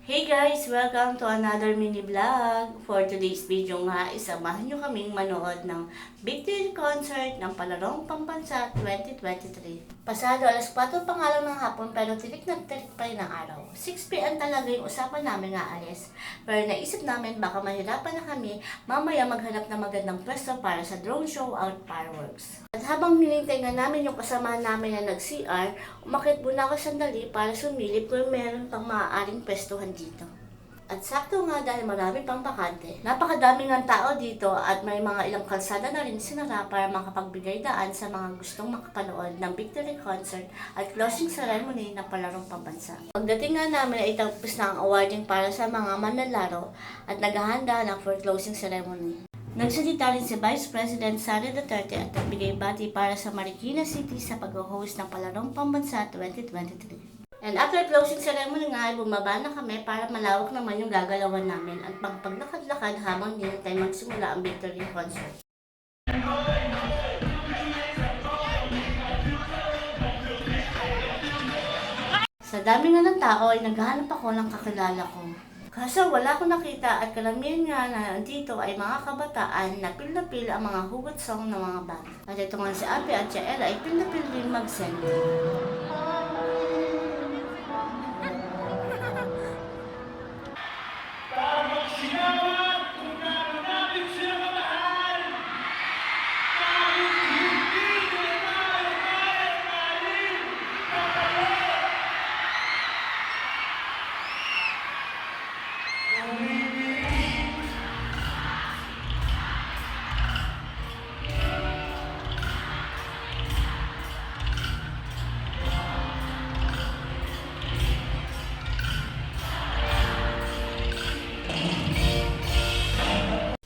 Hey guys! Welcome to another mini vlog. For today's video nga, isamahan nyo kaming manood ng victory concert ng Palarong Pambansa 2023. Pasado alas 4 pa nga lang ng hapon pero tirik na tirik pa rin ang araw. 6 p.m. talaga yung usapan namin nga alis. Pero naisip namin baka mahirapan na kami mamaya maghanap ng magandang pwesto para sa drone show out fireworks. At habang hinintay nga namin yung kasamahan namin na nag-CR, umakit muna ako sandali para sumilip kung meron pang maaaring pwestuhan dito. At sakto nga dahil marami pang bakante. Napakadami ng tao dito at may mga ilang kalsada na rin sinara para makapagbigay daan sa mga gustong makapanood ng victory concert at closing ceremony ng Palarong Pambansa. Pagdating nga namin ay tapos na ang awarding para sa mga manlalaro at naghahanda na for closing ceremony. Nagsalita rin si Vice President Sara Duterte at nagbigay bati para sa Marikina City sa pag-host ng Palarong Pambansa 2023. And after closing ceremony nga ay bumaba na kami para malawak naman yung gagalawan namin at pagpaglakad-lakad habang hinintay magsimula ang victory concert. Sa dami nga ng tao ay naghahanap ako ng kakilala ko. Kaso wala akong nakita at karamihan nga na dito ay mga kabataan na pil ang mga hugot song ng mga band. At ito nga si Api at si Ella ay pil din mag-send.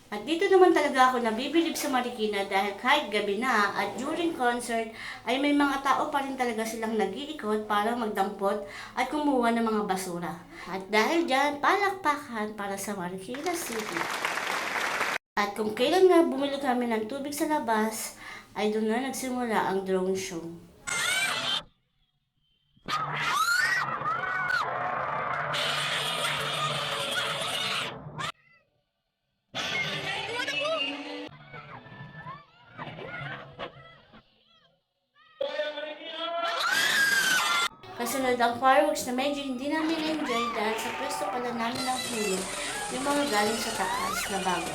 At dito naman talaga ako nabibilib sa Marikina dahil kahit gabi na at during concert ay may mga tao pa rin talaga silang nag-iikot para magdampot at kumuha ng mga basura. At dahil dyan, palakpakan para sa Marikina City. At kung kailan nga bumili kami ng tubig sa labas, ay doon na nagsimula ang drone show. Kasunod ang fireworks na medyo hindi namin enjoy dahil sa pwesto pala namin ng huli yung mga galing sa taas na bago.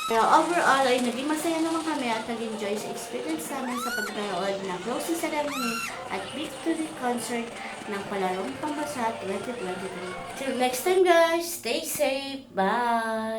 Pero overall ay naging masaya naman kami at nag-enjoy sa experience namin sa pagkanood ng closing ceremony at victory concert ng Palarong Pambansa 2023. Till next time guys, stay safe, bye!